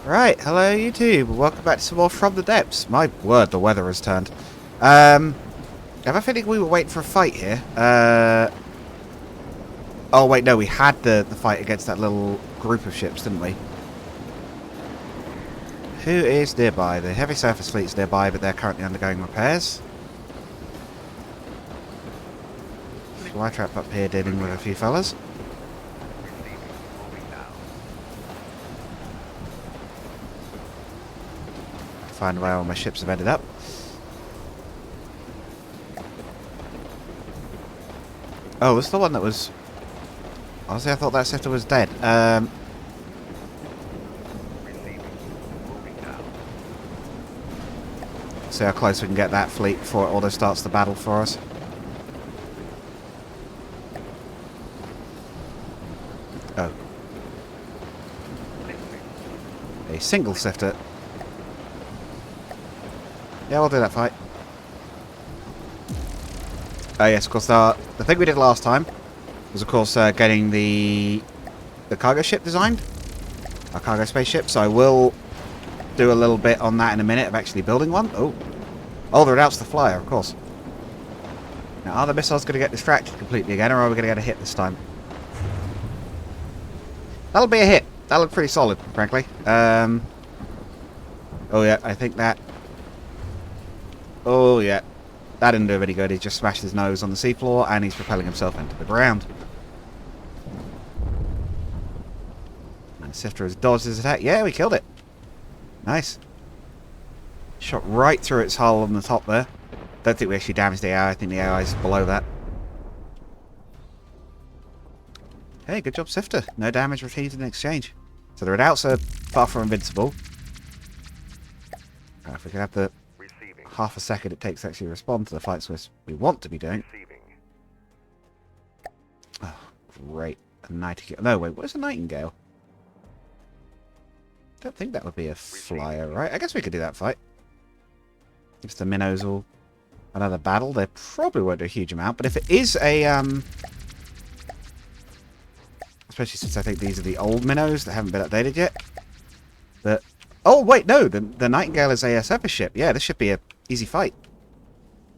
Right, hello YouTube, welcome back to some more From the Depths. My word, the weather has turned. I have a feeling we were waiting for a fight here. Oh wait, no, we had the fight against that little group of ships, didn't we? Who is nearby? The heavy surface fleet's nearby, but they're currently undergoing repairs. Flytrap up here dealing with a few fellas. Find where all my ships have ended up. Oh, this is the one that was... Honestly, I thought that sector was dead. See how close we can get that fleet before it auto starts the battle for us. Oh. A single sifter. Yeah, we'll do that fight. Oh yes, of course, the thing we did last time was, of course, getting the cargo ship designed. Our cargo spaceship, so I will do a little bit on that in a minute of actually building one. Oh, they're out to the flyer, of course. Now, are the missiles going to get distracted completely again, or are we going to get a hit this time? That'll be a hit. That looked pretty solid, frankly. Oh yeah, I think that... Oh yeah, that didn't do him any good. He just smashed his nose on the seafloor and he's propelling himself into the ground. And Sifter has dodged his attack. Yeah, we killed it. Nice. Shot right through its hull on the top there. Don't think we actually damaged the AI. I think the AI is below that. Hey, good job, Sifter. No damage received in exchange. So the Redoubts are far from invincible. If we can have the half a second it takes to actually respond to the fights we want to be doing. Oh, great. A nightingale. No, wait, what is a nightingale? Don't think that would be a flyer, right? I guess we could do that fight. If the minnows will... Another battle, they probably won't do a huge amount, but if it is a... Especially since I think these are the old minnows that haven't been updated yet. But... Oh, wait, no! The Nightingale is a surface ship. Yeah, this should be a easy fight.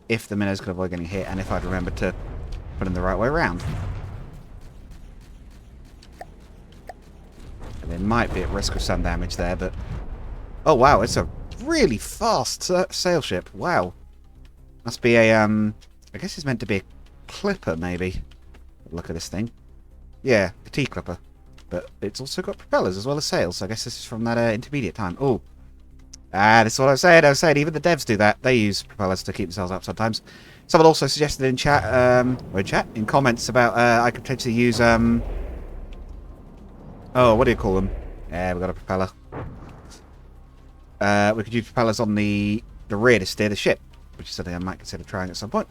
If the minnows could avoid getting hit, and if I'd remembered to put them the right way around. And they might be at risk of some damage there, but... Oh, wow, it's a really fast sail ship. Wow. Must be a, I guess it's meant to be a clipper, maybe. Look at this thing. Yeah, a T-clipper. But it's also got propellers as well as sails, so I guess this is from that intermediate time. Oh. Ah, this is what I was saying. I was saying even the devs do that. They use propellers to keep themselves up sometimes. Someone also suggested in chat, in comments about I could potentially use, oh, what do you call them? Yeah, we've got a propeller. We could use propellers on the rear to steer the ship, which is something I might consider trying at some point.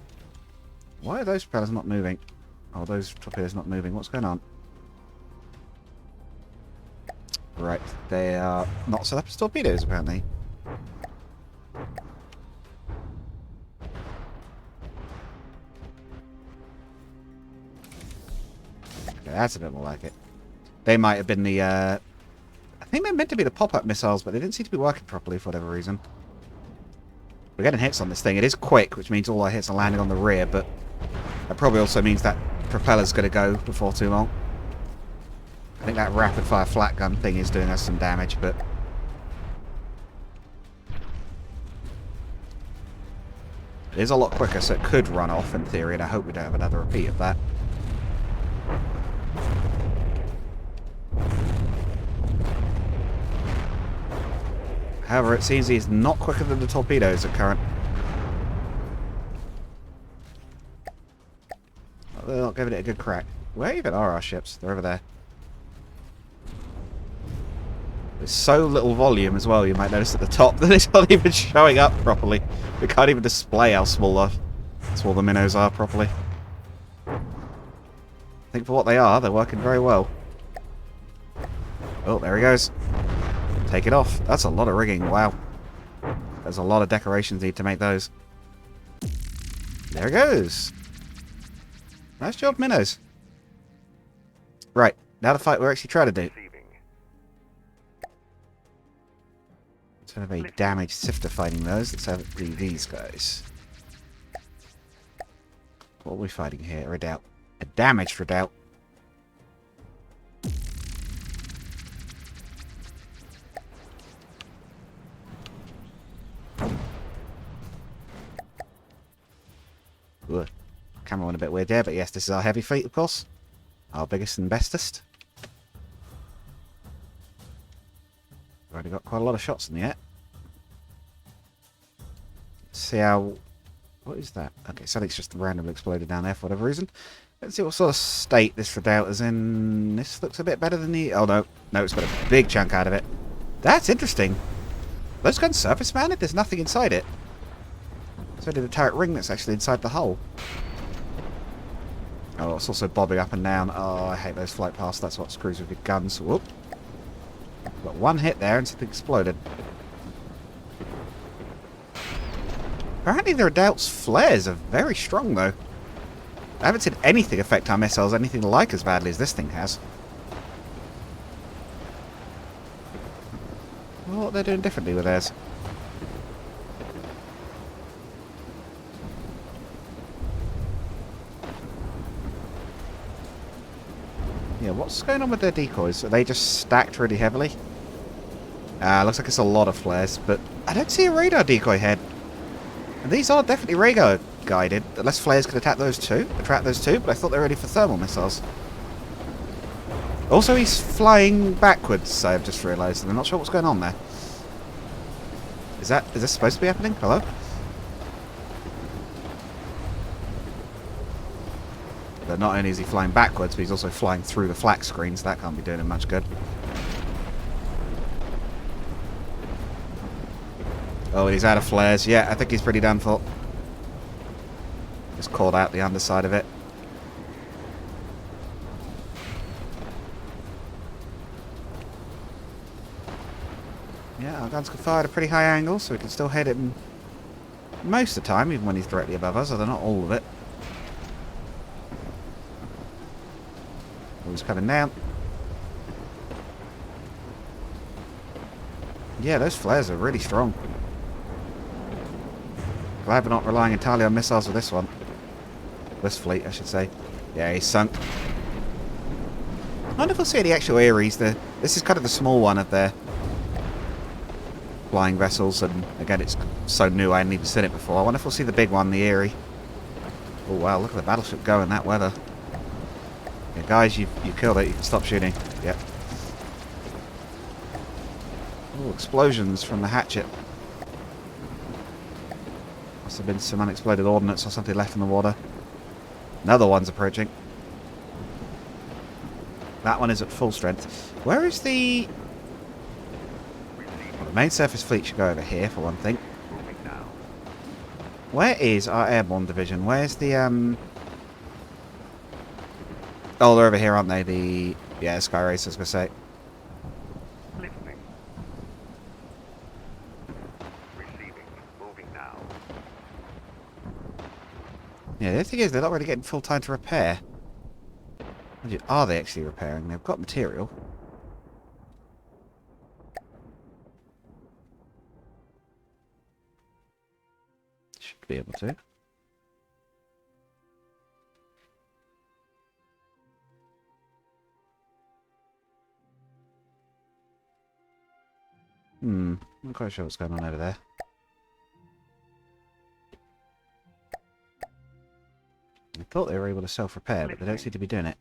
Why are those propellers not moving? Oh, those torpedoes not moving. What's going on? Right, they are not set up as torpedoes, apparently. Okay, that's a bit more like it. They might have been the, I think they're meant to be the pop-up missiles, but they didn't seem to be working properly for whatever reason. We're getting hits on this thing. It is quick, which means all our hits are landing on the rear, but that probably also means that propeller's going to go before too long. I think that rapid-fire flat gun thing is doing us some damage, but... It is a lot quicker, so it could run off in theory, and I hope we don't have another repeat of that. However, it seems he's not quicker than the torpedoes at current. Well, they're not giving it a good crack. Where even are our ships? They're over there. There's so little volume as well, you might notice at the top that it's not even showing up properly. We can't even display how small the minnows are properly. I think for what they are, they're working very well. Oh, there he goes. Take it off. That's a lot of rigging, wow. There's a lot of decorations need to make those. There it goes. Nice job, minnows. Right, now the fight we're actually trying to do. Don't have any damaged sifter fighting those. Let's have it do these guys. What are we fighting here? A redoubt. A damaged redoubt. Ugh. Camera went a bit weird there, but yes, this is our heavy fleet, of course. Our biggest and bestest. Already got quite a lot of shots in the air. Let's see how... What is that? Okay, something's just randomly exploded down there for whatever reason. Let's see what sort of state this redoubt is in. This looks a bit better than the... Oh, no. No, it's got a big chunk out of it. That's interesting. Those guns surface mounted? There's nothing inside it. So did the turret ring that's actually inside the hull. Oh, it's also bobbing up and down. Oh, I hate those flight paths. That's what screws with your guns. Whoop. Got one hit there and something exploded. Apparently the redoubt's flares are very strong, though. I haven't seen anything affect our missiles anything like as badly as this thing has. I wonder what they're doing differently with theirs. Yeah, what's going on with their decoys? Are they just stacked really heavily? Looks like it's a lot of flares, but I don't see a radar decoy head. And these are definitely radar guided, unless flares can attract those too, but I thought they were ready for thermal missiles. Also, he's flying backwards, I've just realised, and I'm not sure what's going on there. Is this supposed to be happening? Hello? But not only is he flying backwards, but he's also flying through the flak screen, so that can't be doing him much good. Oh, he's out of flares. Yeah, I think he's pretty done for. Just caught out the underside of it. Yeah, our guns can fire at a pretty high angle, so we can still hit him most of the time, even when he's directly above us, although not all of it. Oh, he's coming down. Yeah, those flares are really strong. Glad we're not relying entirely on missiles with this one. This fleet, I should say. Yeah, he's sunk. I wonder if we'll see any actual Aries. This is kind of the small one of their flying vessels, and again, it's so new I hadn't even seen it before. I wonder if we'll see the big one, the Erie. Oh wow, look at the battleship go in that weather. Yeah, guys, you killed it. You can stop shooting. Yep. Oh, explosions from the hatchet. Must have been some unexploded ordnance or something left in the water. Another one's approaching. That one is at full strength. Where is the... Well, the main surface fleet should go over here, for one thing. Where is our airborne division? Where's the... Oh, they're over here, aren't they? The... Yeah, Sky Race, I was going to say. Yeah, the thing is, they're not really getting full time to repair. Are they actually repairing? They've got material. Should be able to. I'm not quite sure what's going on over there. I thought they were able to self-repair, but they don't seem to be doing it.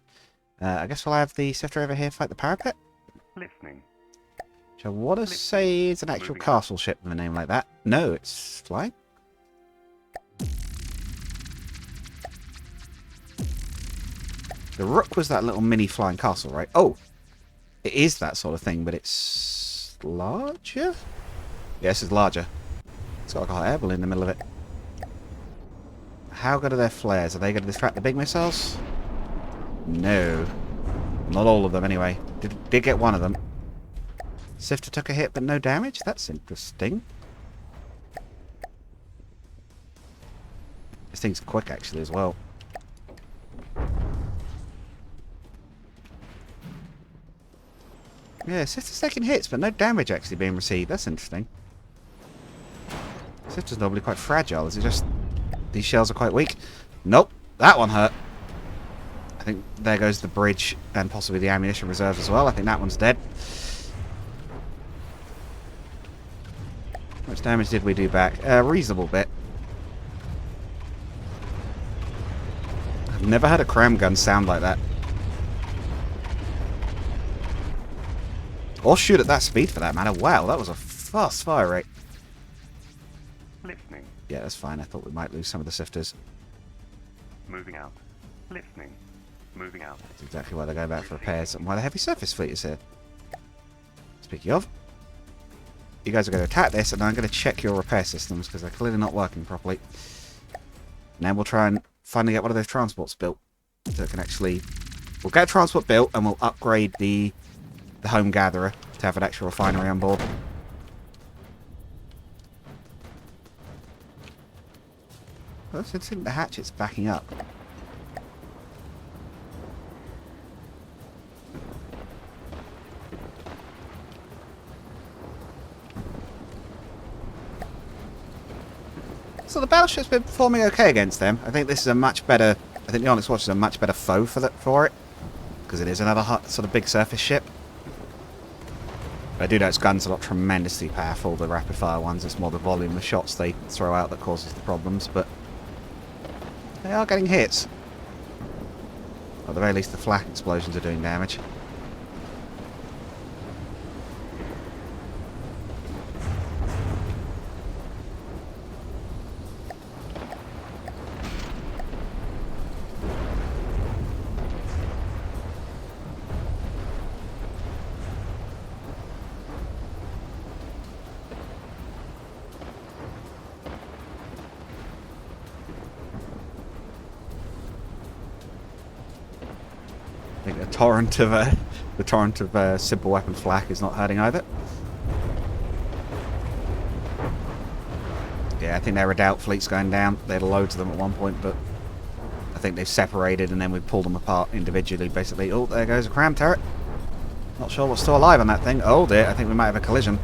I guess we'll have the Sifter over here fight the parapet. Listening. Which I want to say is an actual castle ship with a name like that. No, it's flying. The Rook was that little mini flying castle, right? Oh! It is that sort of thing, but it's larger? Yes, it's larger. It's got like a hot air balloon in the middle of it. How good are their flares? Are they going to distract the big missiles? No. Not all of them, anyway. Did get one of them. Sifter took a hit, but no damage? That's interesting. This thing's quick, actually, as well. Yeah, Sifter's taking hits, but no damage actually being received. That's interesting. Sifter's normally quite fragile. Is it just these shells are quite weak? Nope. That one hurt. I think there goes the bridge and possibly the ammunition reserves as well. I think that one's dead. How much damage did we do back? A reasonable bit. I've never had a cram gun sound like that. Or shoot at that speed for that matter. Wow, that was a fast fire rate. Listening. Yeah, that's fine. I thought we might lose some of the sifters. Moving out. Listening. Moving out. That's exactly why they're going back for repairs and why the heavy surface fleet is here. Speaking of, you guys are going to attack this and I'm going to check your repair systems because they're clearly not working properly. And then we'll try and finally get one of those transports built. So it can actually... We'll get a transport built and we'll upgrade the home gatherer to have an extra refinery on board. Well, I think the hatchet's backing up. So the battleship's been performing okay against them. I think this is a much better... I think the Onyx Watch is a much better foe for it. Because it is another sort of big surface ship. But I do know its guns are not tremendously powerful, the rapid fire ones. It's more the volume of shots they throw out that causes the problems. But they are getting hits. At the very least, the flak explosions are doing damage. I think the torrent of simple weapon flak is not hurting either. Yeah, I think their redoubt fleet's going down. They had loads of them at one point, but I think they've separated and then we pulled them apart individually, basically. Oh, there goes a cram turret. Not sure what's still alive on that thing. Oh dear, I think we might have a collision.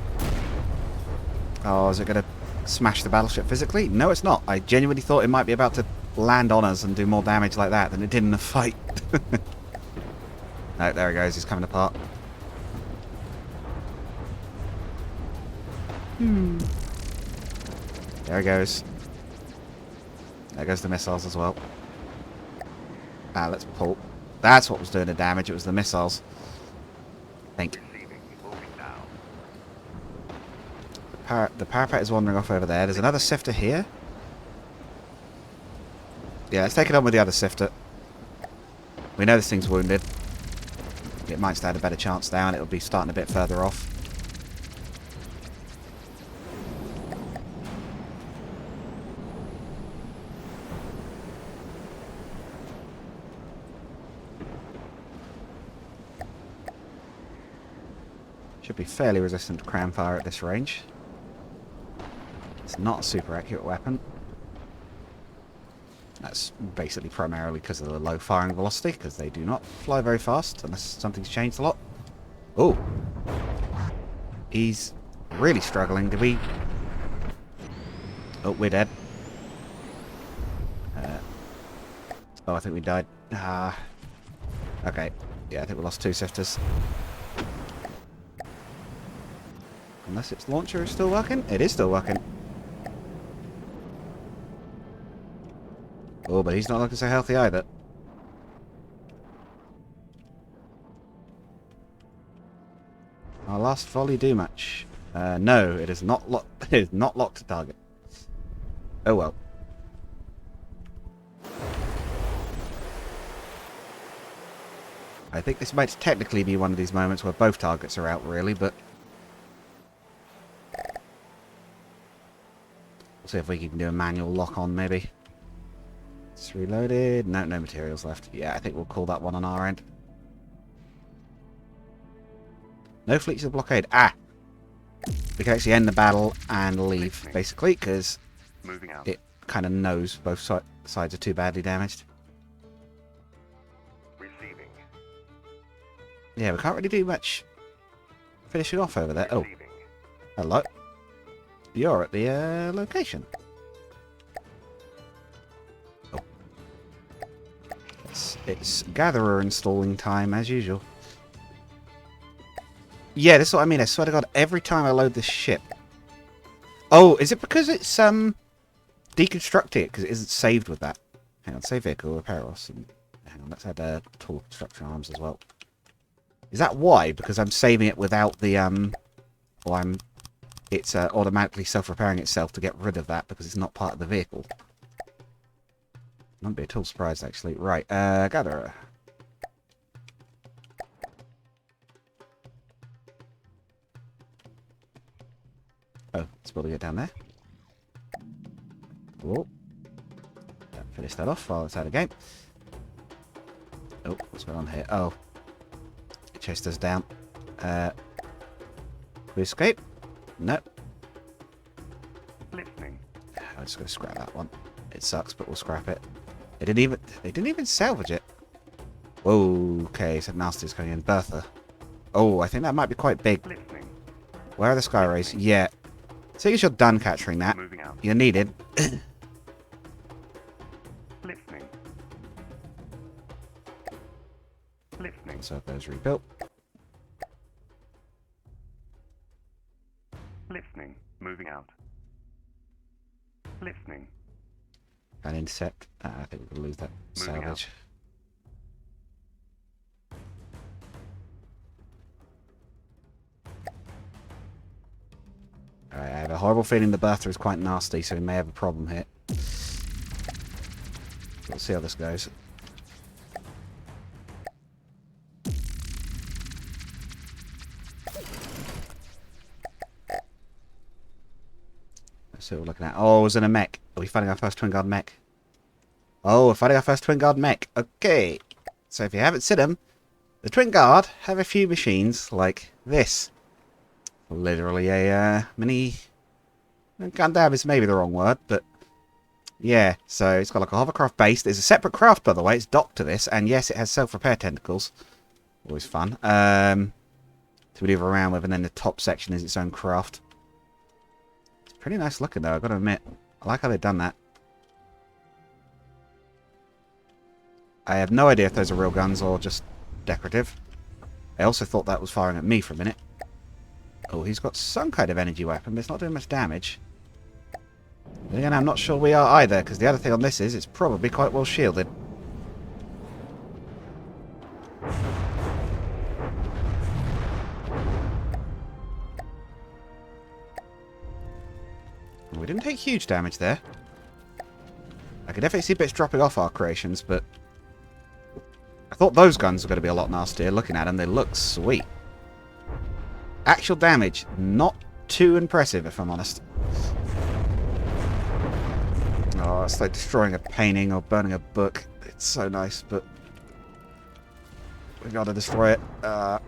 Oh, is it going to smash the battleship physically? No, it's not. I genuinely thought it might be about to land on us and do more damage like that than it did in the fight. No, there he goes. He's coming apart. There he goes. There goes the missiles as well. Ah, let's pull. That's what was doing the damage. It was the missiles. I think. The parapet is wandering off over there. There's another sifter here. Yeah, let's take it on with the other sifter. We know this thing's wounded. It might stand a better chance now, and it'll be starting a bit further off. Should be fairly resistant to cram fire at this range. It's not a super accurate weapon. That's basically primarily because of the low firing velocity, because they do not fly very fast unless something's changed a lot. Oh! He's really struggling. Did we... Oh, we're dead. Oh, I think we died. Ah. Okay. Yeah, I think we lost 2 sifters. Unless its launcher is still working? It is still working. Oh, but he's not looking so healthy either. Our last volley do much? No, it is not locked. It is not locked to target. Oh well. I think this might technically be one of these moments where both targets are out, really, but we'll see if we can do a manual lock-on, maybe. It's reloaded. No, no materials left. Yeah, I think we'll call that one on our end. No fleets of blockade. Ah! We can actually end the battle and leave, basically, because it kind of knows both sides are too badly damaged. Receiving. Yeah, we can't really do much finishing off over there. Oh. Hello. you're at the location. Oh. It's gatherer installing time as usual. Yeah, that's what I mean. I swear to God, every time I load this ship. Oh, is it because it's deconstructing it because it isn't saved with that? Hang on, save vehicle, repair us. And hang on, let's add tool construction arms as well. Is that why? Because I'm saving it without the or it's automatically self-repairing itself to get rid of that because it's not part of the vehicle. Wouldn't be at all surprised actually. Right, gatherer. Oh, it's building it down there. Cool. Finish that off while it's out of game. Oh, what's going on here? Oh. It chased us down. We escape? No. Listening. I'm just going to scrap that one. It sucks, but we'll scrap it. They didn't even salvage it. Whoa, okay, so Nasty's coming in. Bertha. Oh, I think that might be quite big. Listening. Where are the sky rays? Yeah. So as you're done capturing that, Moving out. you're needed. Listening. Listening. So those rebuilt. Listening. Moving out. Listening. And intercept. I think we'll lose that Moving salvage. Alright, I have a horrible feeling the Bertha is quite nasty, so we may have a problem here. We'll see how this goes. Let's see what we're looking at. Oh, it was in a mech. Are we fighting our first Twin Guard Mech? Oh, we're fighting our first Twin Guard Mech. Okay. So if you haven't seen them, the Twin Guard have a few machines like this. Literally a mini... Gundam is maybe the wrong word, but... Yeah, so it's got like a hovercraft base. There's a separate craft, by the way. It's docked to this. And yes, it has self-repair tentacles. Always fun. To maneuver around with, and then the top section is its own craft. It's pretty nice looking, though, I've got to admit. I like how they've done that. I have no idea if those are real guns or just decorative. I also thought that was firing at me for a minute. Oh, he's got some kind of energy weapon, but it's not doing much damage. But again, I'm not sure we are either, because the other thing on this is it's probably quite well shielded. We didn't take huge damage there. I could definitely see bits dropping off our creations, but I thought those guns were going to be a lot nastier. Looking at them, they look sweet. Actual damage, not too impressive, if I'm honest. Oh, it's like destroying a painting or burning a book. It's so nice, but we got to destroy it. Feel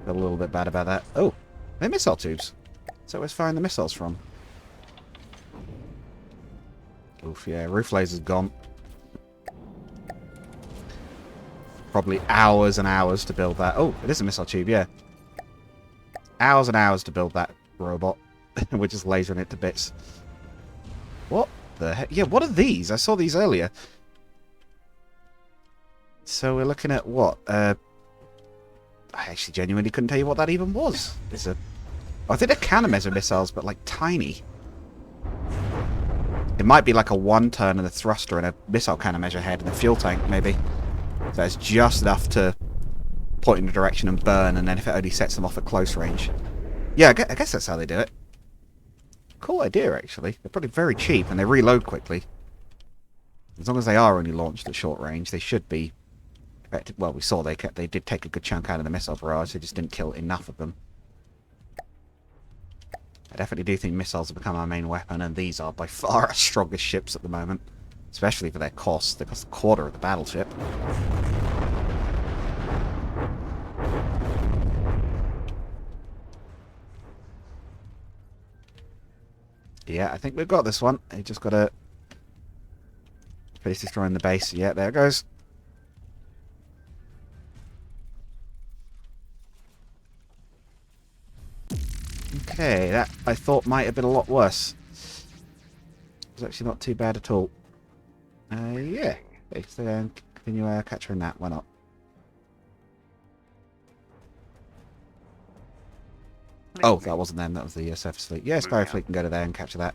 a little bit bad about that. Oh, they're missile tubes. So where's firing the missiles from? Oof, yeah, roof laser's gone. Probably hours and hours to build that. Oh, it is a missile tube, yeah. Hours and hours to build that robot. We're just lasering it to bits. What the heck? Yeah, what are these? I saw these earlier. So we're looking at what? I actually genuinely couldn't tell you what that even was. It's a... I think they're countermeasure missiles, but like tiny. It might be like a one-turn and a thruster and a missile countermeasure head and a fuel tank, maybe. So it's just enough to point in a direction and burn, and then if it only sets them off at close range. Yeah, I guess that's how they do it. Cool idea, actually. They're probably very cheap, and they reload quickly. As long as they are only launched at short range, they should be effective. Well, we saw they did take a good chunk out of the missile barrage, they just didn't kill enough of them. I definitely do think missiles have become our main weapon, and these are by far our strongest ships at the moment. Especially for their cost. They cost a quarter of the battleship. Yeah, I think we've got this one. You just got to finish destroying the base. Yeah, there it goes. Okay, that I thought might have been a lot worse. It was actually not too bad at all. Yeah. Okay, so continue capturing that. Why not? Oh, that wasn't them. That was the surface fleet. Yeah, Spire fleet can go to there and capture that.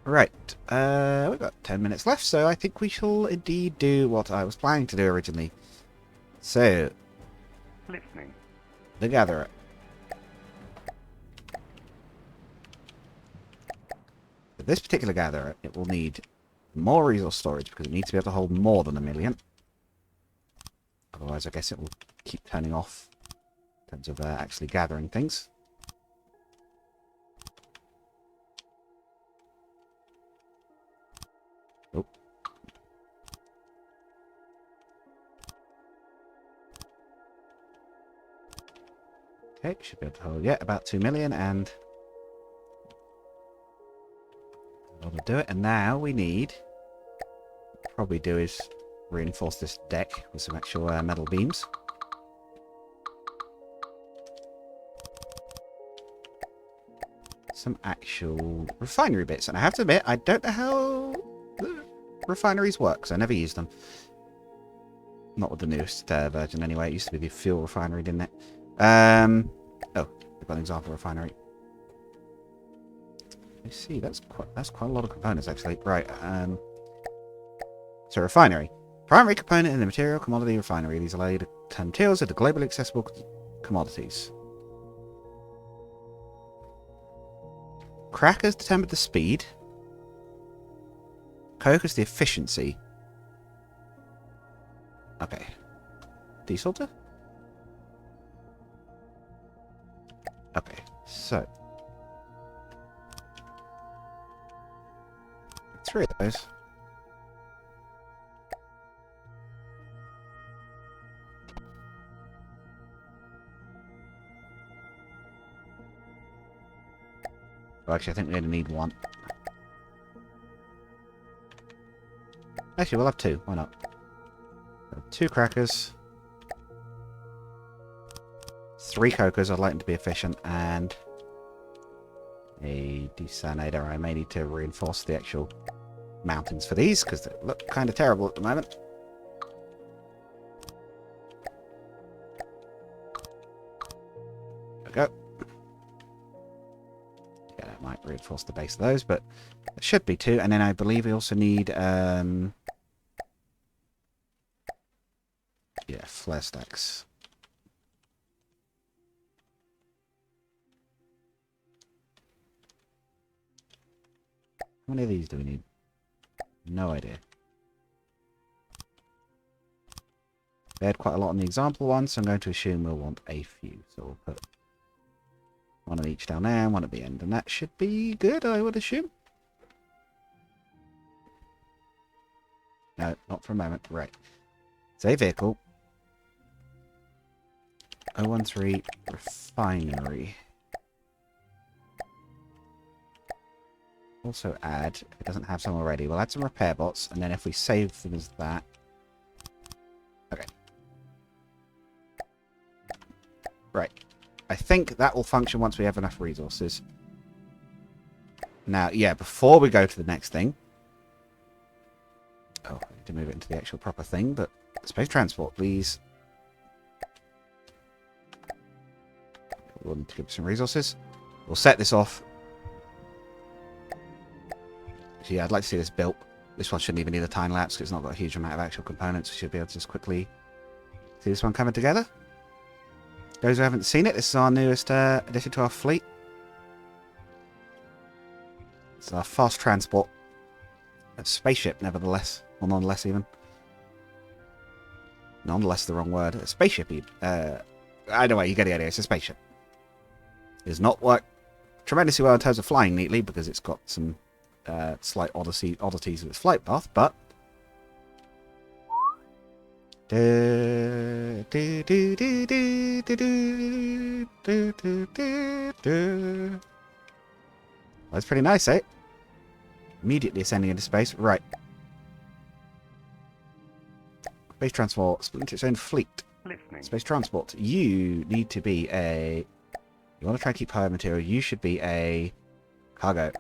Right. We've got 10 minutes left, so I think we shall indeed do what I was planning to do originally. So, Listening. the Gatherer. For this particular Gatherer, it will need more resource storage because it needs to be able to hold more than 1 million. Otherwise, I guess it will keep turning off in terms of actually gathering things. Oh. Okay, should be able to hold, yeah, about 2 million, and that'll do it. And now we need, probably do is reinforce this deck with some actual metal beams. Some actual refinery bits, and I have to admit, I don't know how the refineries work, because I never used them. Not with the newest version anyway. It used to be the fuel refinery, didn't it? Oh, we've got an example refinery. I see, that's quite a lot of components actually. Right, so refinery. Primary component in the material commodity refinery. These allow you to turn materials into globally accessible commodities. Crackers determine the speed. Coke is the efficiency. Okay. Desalter? Okay, so 3 of those. Well, actually, I think we only need 1. Actually, we'll have 2. Why not? 2 crackers. 3 cokers. I'd like them to be efficient. And a desalinator. I may need to reinforce the actual mountains for these, because they look kind of terrible at the moment. There we go. Yeah, that might reinforce the base of those, but it should be 2. And then I believe we also need yeah, flare stacks. How many of these do we need? No idea. They had quite a lot on the example one, so I'm going to assume we'll want a few. So we'll put 1 on each down there and 1 at the end. And that should be good, I would assume. No, not for a moment. Right. Save vehicle. 013 refinery. Also add, if it doesn't have some already, we'll add some repair bots, and then if we save them as that... Okay. Right. I think that will function once we have enough resources. Now, yeah, before we go to the next thing... Oh, I need to move it into the actual proper thing, but... Space transport, please. We'll need to give some resources. We'll set this off. So yeah, I'd like to see this built. This one shouldn't even need a time lapse because it's not got a huge amount of actual components. We should be able to just quickly see this one coming together. Those who haven't seen it, this is our newest addition to our fleet. It's our fast transport. A spaceship, nevertheless. Or nonetheless, even. Nonetheless is the wrong word. A spaceship. Either way, you get the idea. It's a spaceship. It does not work tremendously well in terms of flying neatly because it's got some slight oddities with its flight path, but that's pretty nice, eh? Immediately ascending into space. Right. Space transport. Split into its own fleet. Listening. Space transport. You need to be a You want to try and keep higher material. You should be a cargo.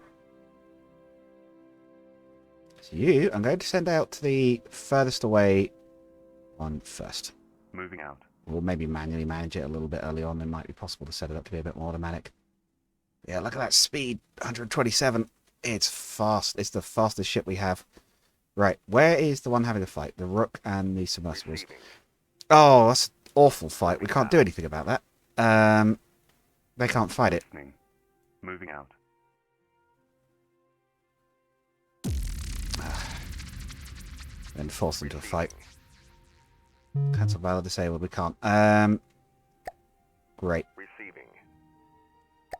So you, I'm going to send out to the furthest away one first. Moving out. We'll maybe manually manage it a little bit early on. It might be possible to set it up to be a bit more automatic. Yeah, look at that speed. 127. It's fast. It's the fastest ship we have. Right, where is the one having a fight? The Rook and the submersibles. Receiving. Oh, that's an awful fight. We can't do anything about that. They can't fight it. Listening. Moving out. Then force them to a fight. Cancel battle disabled. We can't. Great. Receiving.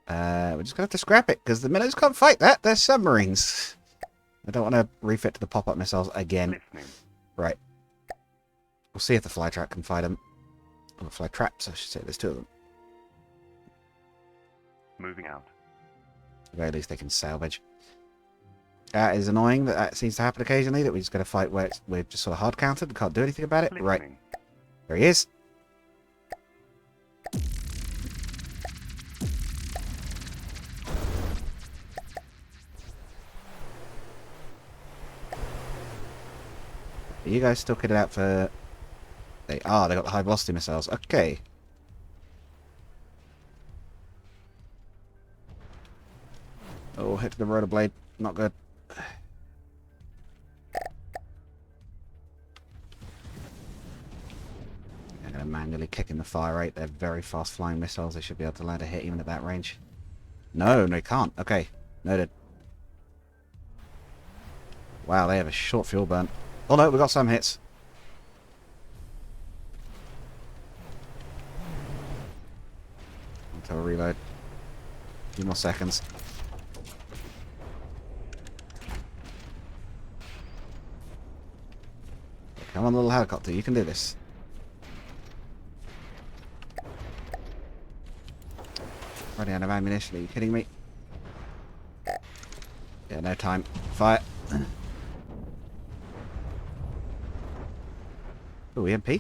We're just going to have to scrap it, because the minnows can't fight that. They're submarines. I don't want to refit to the pop-up missiles again. Listening. Right. We'll see if the fly trap can fight them. Or fly traps, I should say. There's two of them. Moving out. At the very least, they can salvage. That is annoying that seems to happen occasionally, that we just get a fight where we're just sort of hard countered and can't do anything about it. Listening. Right. There he is. Are you guys still kitted out for... They are. They got the high velocity missiles. Okay. Oh, hit the rotor blade. Not good. I'm going to manually kick in the fire rate. They're very fast flying missiles. They should be able to land a hit even at that range. No, they can't. Okay. Noted. Wow, they have a short fuel burn. Oh no, we got some hits. Until reload. A few more seconds. Come on, little helicopter, you can do this. Running out of ammunition, are you kidding me? Yeah, no time. Fire. Oh, EMP? Are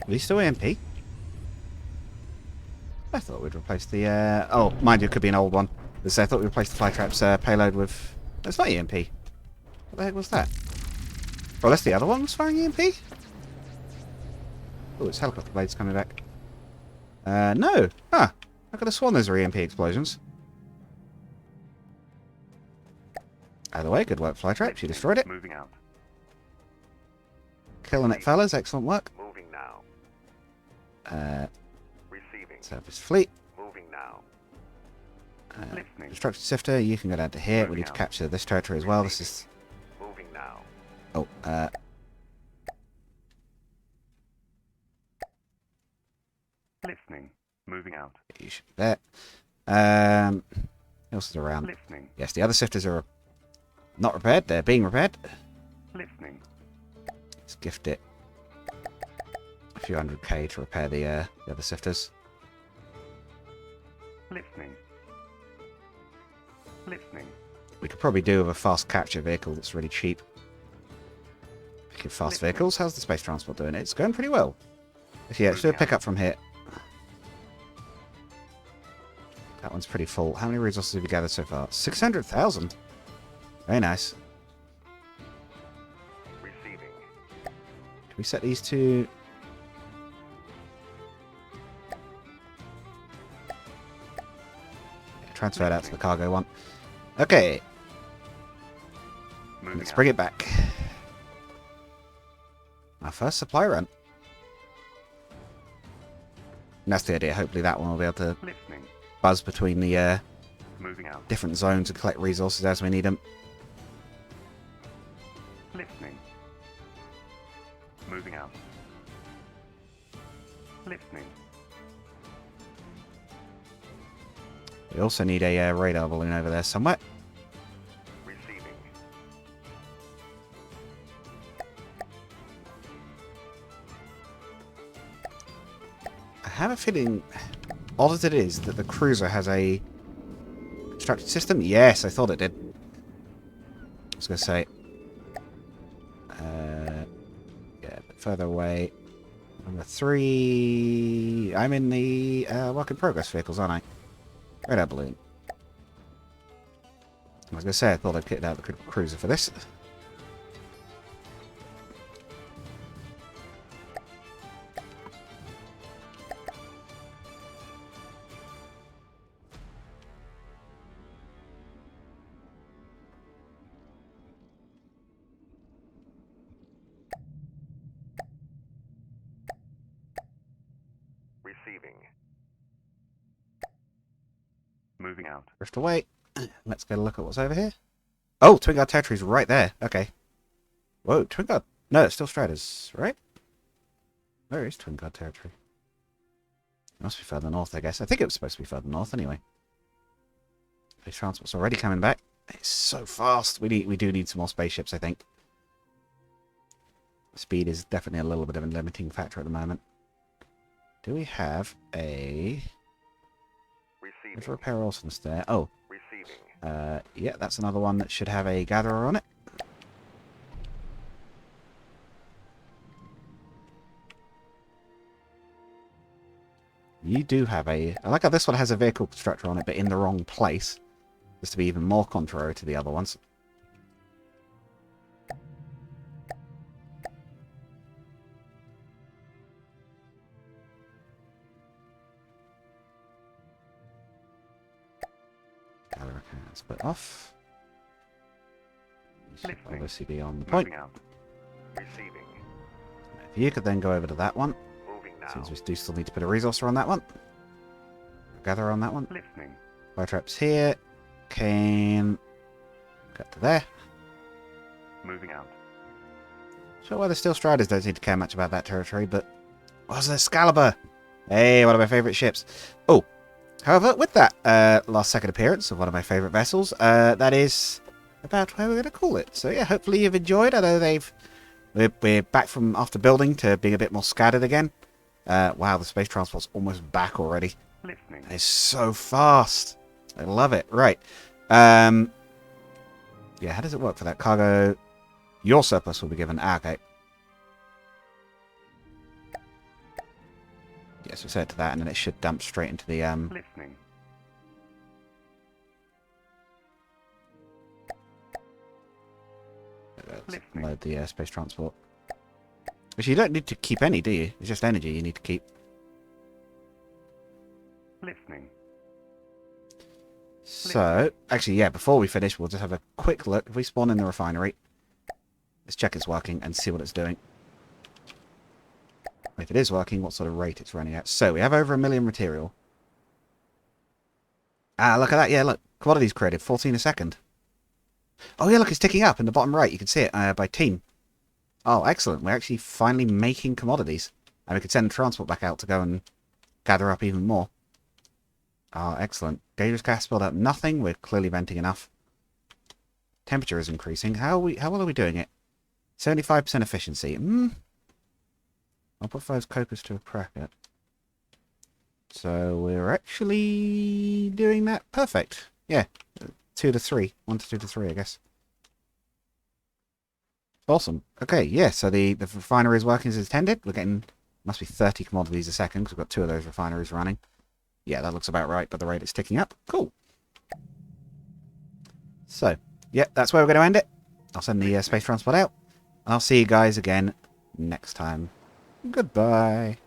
these still EMP? I thought we'd replace the, oh, mind you, it could be an old one. I thought we replaced the fly traps payload with... It's not EMP. What the heck was that? Well, that's the other one was firing EMP? Oh, it's helicopter blades coming back. No. Huh. I could have sworn those are EMP explosions. Either way, good work, fly traps. You destroyed it. Moving out. Killing it, fellas. Excellent work. Moving now. Receiving. Surface fleet. Moving now. Listening. Destructive sifter, you can go down to here. We need to capture this territory as well. This is... Moving now. Oh, Listening. Moving out. you should be there. Who else is around? Listening. Yes, the other sifters are not repaired. They're being repaired. Listening. Let's gift it a few 100k to repair the other sifters. Listening. Listening. We could probably do with a fast capture vehicle that's really cheap. Picking fast vehicles. How's the space transport doing? It's going pretty well. Yeah, let's do a pickup from here. That one's pretty full. How many resources have we gathered so far? 600,000. Very nice. Receiving. Can we set these to... Transfer it out to the cargo one. Okay. Moving Let's out. bring it back. Our first supply run. And that's the idea. Hopefully that one will be able to Listening. buzz between the Moving out. different zones and collect resources as we need them. Listening. Moving out. Listening. We also need a radar balloon over there somewhere. Receiving. I have a feeling, odd as it is, that the cruiser has a constructed system. Yes, I thought it did. I was going to say, yeah, a bit further away. Number 3. I'm in the work in progress vehicles, aren't I? Radar balloon. I was going to say I thought I'd kitted out the cruiser for this. Receiving. Moving out. Drift away. Let's get a look at what's over here. Oh, Twin Guard territory's right there. Okay. Whoa, Twin Guard. No, it's still Straters, right? Where is Twin Guard territory? It must be further north, I guess. I think it was supposed to be further north anyway. Space transport's already coming back. It's so fast. We do need some more spaceships, I think. Speed is definitely a little bit of a limiting factor at the moment. Do we have a... Receiving. repair Olsen's there? Oh. Receiving. Yeah, that's another one that should have a gatherer on it. You do have a... I like how this one has a vehicle constructor on it, but in the wrong place. Just to be even more contrary to the other ones. Gatherer can split off. You should Listening. obviously be on the point. Moving out. Receiving. If you could then go over to that one. Moving now. Since we do still need to put a resourcer on that one. Gatherer on that one. Listening. Fire traps here. Can cut to there. Moving out. Sure why the Steel Striders don't seem to care much about that territory, but... What's the Excalibur? Hey, one of my favourite ships. Oh, however, with that last second appearance of one of my favourite vessels, that is about where we're going to call it. So yeah, hopefully you've enjoyed. I know we're back from after building to being a bit more scattered again. Wow, the space transport's almost back already. Listening. It's so fast. I love it. Right. Yeah, how does it work for that cargo? Your surplus will be given. Ah, okay. Yes, we set it to that, and then it should dump straight into the Listening. Listening. load the space transport. Which you don't need to keep any, do you? It's just energy you need to keep. Listening. So, actually, yeah, before we finish, we'll just have a quick look. If we spawn in the refinery, let's check it's working and see what it's doing. If it is working, what sort of rate it's running at. So, we have over 1 million material. Ah, look at that. Yeah, look. Commodities created, 14 a second. Oh, yeah, look, it's ticking up in the bottom right. You can see it by team. Oh, excellent. We're actually finally making commodities. And we could send transport back out to go and gather up even more. Oh, excellent. Dangerous gas build up nothing. We're clearly venting enough. Temperature is increasing. How well are we doing it? 75% efficiency. I'll put 5 cocos to a bracket. So we're actually doing that perfect. Yeah. 2 to 3. 1 to 2 to 3, I guess. Awesome. Okay, yeah, so the refinery is working as intended. We're getting, must be 30 commodities a second, because we've got 2 of those refineries running. Yeah, that looks about right, but the rate is ticking up. Cool. So, yeah, that's where we're going to end it. I'll send the space transport out. I'll see you guys again next time. Goodbye.